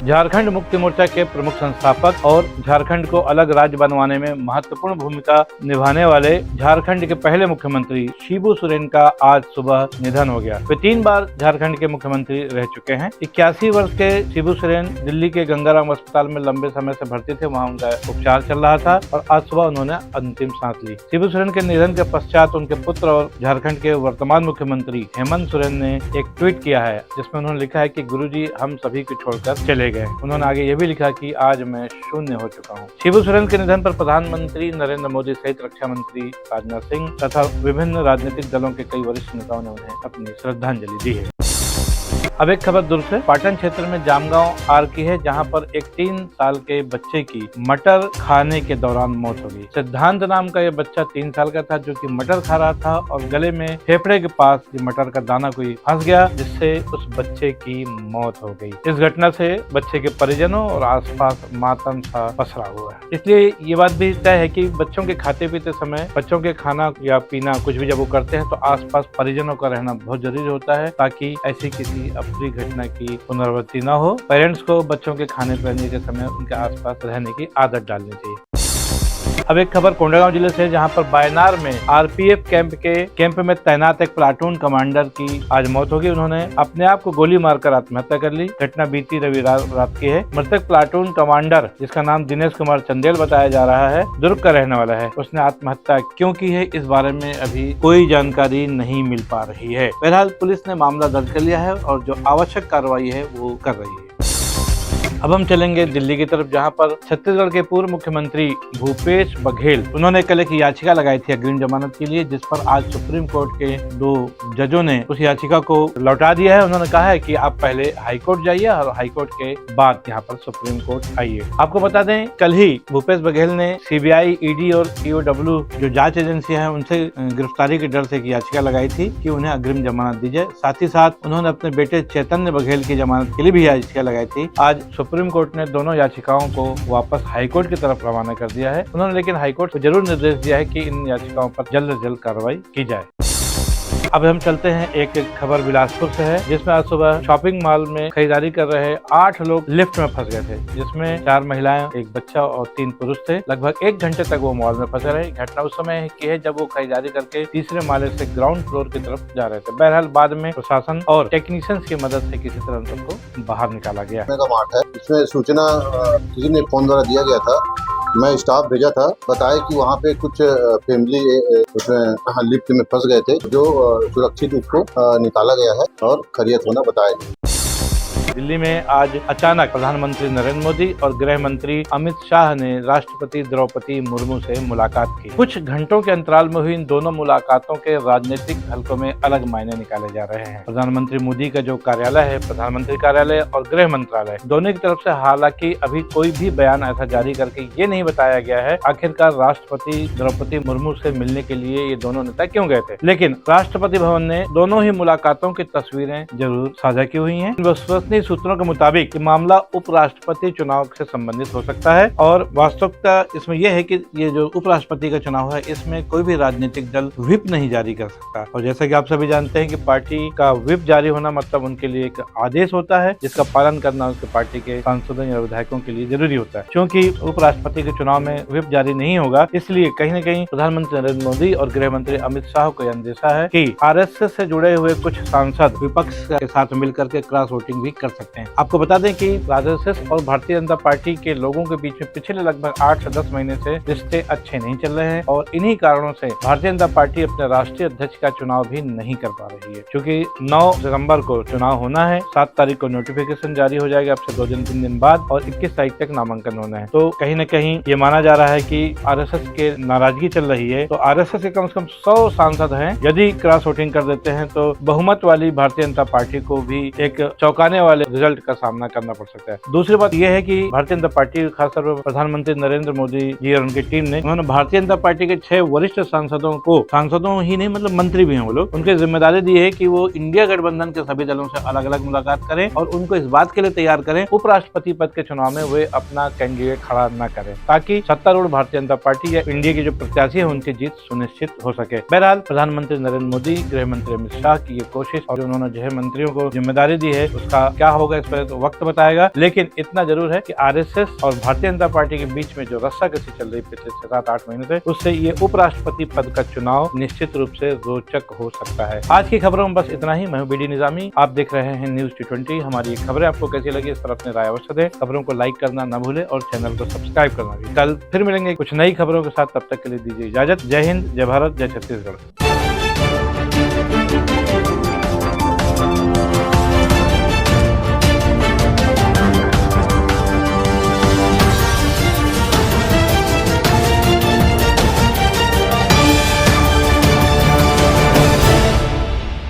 झारखंड मुक्ति मोर्चा के प्रमुख संस्थापक और झारखंड को अलग राज्य बनवाने में महत्वपूर्ण भूमिका निभाने वाले झारखंड के पहले मुख्यमंत्री शिबू सोरेन का आज सुबह निधन हो गया। वे 3 बार झारखंड के मुख्यमंत्री रह चुके हैं। 81 वर्ष के शिबू सोरेन दिल्ली के गंगाराम अस्पताल में लंबे समय से भर्ती थे। वहां उनका उपचार चल रहा था और आज सुबह उन्होंने अंतिम सांस ली। शिबू सोरेन के निधन के पश्चात उनके पुत्र और झारखंड के वर्तमान मुख्यमंत्री हेमंत सोरेन ने एक ट्वीट किया है, जिसमें उन्होंने लिखा है कि गुरुजी हम सभी को छोड़कर चले गए। उन्होंने आगे ये भी लिखा कि आज मैं शून्य हो चुका हूँ। शिबू सोरेन के निधन पर प्रधानमंत्री नरेंद्र मोदी सहित रक्षा मंत्री राजनाथ सिंह तथा विभिन्न राजनीतिक दलों के कई वरिष्ठ नेताओं ने उन्हें अपनी श्रद्धांजलि दी है। अब एक खबर दुर्ग से। पाटन क्षेत्र में जामगांव आर की है, जहां पर एक 3 साल के बच्चे की मटर खाने के दौरान मौत हो गई। सिद्धांत नाम का यह बच्चा 3 साल का था, जो कि मटर खा रहा था और गले में फेफड़े के पास मटर का दाना कोई फंस गया, जिससे उस बच्चे की मौत हो गई। इस घटना से बच्चे के परिजनों और आसपास मातम सा पसरा हुआ है। इसलिए ये बात भी तय है कि बच्चों के खाते पीते समय, बच्चों के खाना या पीना कुछ भी जब वो करते हैं तो आसपास परिजनों का रहना बहुत जरूरी होता है, ताकि ऐसी किसी अप्रिय घटना की पुनरावृत्ति न हो। पेरेंट्स को बच्चों के खाने पीने के समय उनके आसपास रहने की आदत डालनी चाहिए। अब एक खबर कोंडागांव जिले से, जहां पर बायनार में आरपीएफ कैंप में तैनात एक प्लाटून कमांडर की आज मौत हो गई। उन्होंने अपने आप को गोली मारकर आत्महत्या कर ली। घटना बीती रविवार रात की है। मृतक प्लाटून कमांडर, जिसका नाम दिनेश कुमार चंदेल बताया जा रहा है, दुर्ग का रहने वाला है। उसने आत्महत्या क्यों की है, इस बारे में अभी कोई जानकारी नहीं मिल पा रही है। फिलहाल पुलिस ने मामला दर्ज कर लिया है और जो आवश्यक कार्रवाई है वो कर रही है। अब हम चलेंगे दिल्ली की तरफ, जहां पर छत्तीसगढ़ के पूर्व मुख्यमंत्री भूपेश बघेल, उन्होंने कल एक याचिका लगाई थी अग्रिम जमानत के लिए, जिस पर आज सुप्रीम कोर्ट के 2 जजों ने उस याचिका को लौटा दिया है। उन्होंने कहा है कि आप पहले हाईकोर्ट जाइए और हाईकोर्ट के बाद यहाँ पर सुप्रीम कोर्ट आइए। आपको बता दें, कल ही भूपेश बघेल ने सीबीआई, ईडी और ईओडब्ल्यू जो जांच एजेंसियां हैं उनसे गिरफ्तारी के डर से एक याचिका लगाई थी कि उन्हें अग्रिम जमानत दी जाए। साथ ही साथ उन्होंने अपने बेटे चैतन्य बघेल की जमानत के लिए भी याचिका लगाई थी। आज सुप्रीम कोर्ट ने दोनों याचिकाओं को वापस हाईकोर्ट की तरफ रवाना कर दिया है। उन्होंने लेकिन हाईकोर्ट को जरूर निर्देश दिया है कि इन याचिकाओं पर जल्द से जल्द कार्रवाई की जाए। अब हम चलते हैं, एक खबर बिलासपुर से है, जिसमें आज सुबह शॉपिंग मॉल में खरीदारी कर रहे 8 लोग लिफ्ट में फंस गए थे, जिसमें 4 महिलाएं, एक बच्चा और 3 पुरुष थे। लगभग 1 घंटे तक वो मॉल में फंसे रहे। घटना उस समय की है जब वो खरीदारी करके तीसरे माले से ग्राउंड फ्लोर की तरफ जा रहे थे। बहरहाल बाद में प्रशासन और टेक्नीशियंस की मदद से किसी तरह सबको बाहर निकाला गया। इसमें सूचना किसी ने फोन द्वारा दिया गया था, मैं स्टाफ भेजा था, बताया कि वहाँ पे कुछ फैमिली उसमें लिफ्ट में फंस गए थे, जो सुरक्षित उसको निकाला गया है और खैरियत होना बताया। दिल्ली में आज अचानक प्रधानमंत्री नरेंद्र मोदी और गृह मंत्री अमित शाह ने राष्ट्रपति द्रौपदी मुर्मू से मुलाकात की। कुछ घंटों के अंतराल में हुई इन दोनों मुलाकातों के राजनीतिक हलकों में अलग मायने निकाले जा रहे हैं। प्रधानमंत्री मोदी का जो कार्यालय है, प्रधानमंत्री कार्यालय और गृह मंत्रालय, दोनों की तरफ से हालांकि अभी कोई भी बयान ऐसा जारी करके ये नहीं बताया गया है आखिरकार राष्ट्रपति द्रौपदी मुर्मू से मिलने के लिए ये दोनों नेता क्यों गए थे। लेकिन राष्ट्रपति भवन ने दोनों ही मुलाकातों की तस्वीरें जरूर साझा की हुई है। विश्वसनीय सूत्रों के मुताबिक ये मामला उपराष्ट्रपति चुनाव से संबंधित हो सकता है और वास्तविकता इसमें यह है कि ये जो उपराष्ट्रपति का चुनाव है, इसमें कोई भी राजनीतिक दल व्हिप नहीं जारी कर सकता। और जैसा कि आप सभी जानते हैं कि पार्टी का व्हिप जारी होना मतलब उनके लिए एक आदेश होता है, जिसका पालन करना उसके पार्टी के सांसदों या विधायकों के लिए जरूरी होता है। क्योंकि उपराष्ट्रपति के चुनाव में व्हिप जारी नहीं होगा, इसलिए कहीं न कहीं प्रधानमंत्री नरेंद्र मोदी और गृह मंत्री अमित शाह को यह अंदेशा है कि आरएसएस से जुड़े हुए कुछ सांसद विपक्ष के साथ मिलकर के क्रॉस वोटिंग भी कर सकते हैं। आपको बता दें कि आरएसएस और भारतीय जनता पार्टी के लोगों के बीच में पिछले लगभग 8 से 10 महीने से रिश्ते अच्छे नहीं चल रहे हैं और इन्हीं कारणों से भारतीय जनता पार्टी अपने राष्ट्रीय अध्यक्ष का चुनाव भी नहीं कर पा रही है। क्योंकि 9 सितंबर को चुनाव होना है, 7 तारीख को नोटिफिकेशन जारी हो जाएगा, अब से 2-3 दिन बाद, और 21 तारीख तक नामांकन होना है। तो कहीं न कहीं ये माना जा रहा है कि आरएसएस के नाराजगी चल रही है। तो आरएसएस के कम से कम 100 सांसद हैं, यदि क्रॉस वोटिंग कर देते हैं तो बहुमत वाली भारतीय जनता पार्टी को भी एक चौंकाने वाले रिजल्ट का सामना करना पड़ सकता है। दूसरी बात यह है कि भारतीय जनता पार्टी, खासतौर पर प्रधानमंत्री नरेंद्र मोदी जी और उनकी टीम ने, उन्होंने भारतीय जनता पार्टी के 6 वरिष्ठ सांसदों को, सांसदों ही नहीं मतलब मंत्री भी हैं वो लोग, उनकी जिम्मेदारी दी है कि वो इंडिया गठबंधन के सभी दलों से अलग अलग मुलाकात करें और उनको इस बात के लिए तैयार करें उपराष्ट्रपति पद के चुनाव में वे अपना कैंडिडेट खड़ा न करें, ताकि सत्तारूढ़ भारतीय जनता पार्टी या इंडिया के जो प्रत्याशी है उनकी जीत सुनिश्चित हो सके। बहरहाल प्रधानमंत्री नरेंद्र मोदी, गृह मंत्री अमित शाह की ये कोशिश और उन्होंने जो मंत्रियों को जिम्मेदारी दी है उसका क्या क्या होगा इस पर तो वक्त बताएगा, लेकिन इतना जरूर है कि आरएसएस और भारतीय जनता पार्टी के बीच में जो रस्साकसी चल रही पिछले 7-8 महीने से, उससे ये उपराष्ट्रपति पद का चुनाव निश्चित रूप से रोचक हो सकता है। आज की खबरों में बस इतना ही। मैं हूं बीडी निजामी, आप देख रहे हैं न्यूज T20। हमारी ये खबरें आपको कैसी लगी इस पर अपने राय अवश्य दें। खबरों को लाइक करना न भूले और चैनल को सब्सक्राइब करना भी। कल फिर मिलेंगे कुछ नई खबरों के साथ, तब तक के लिए दीजिए इजाजत। जय हिंद, जय भारत, जय छत्तीसगढ़।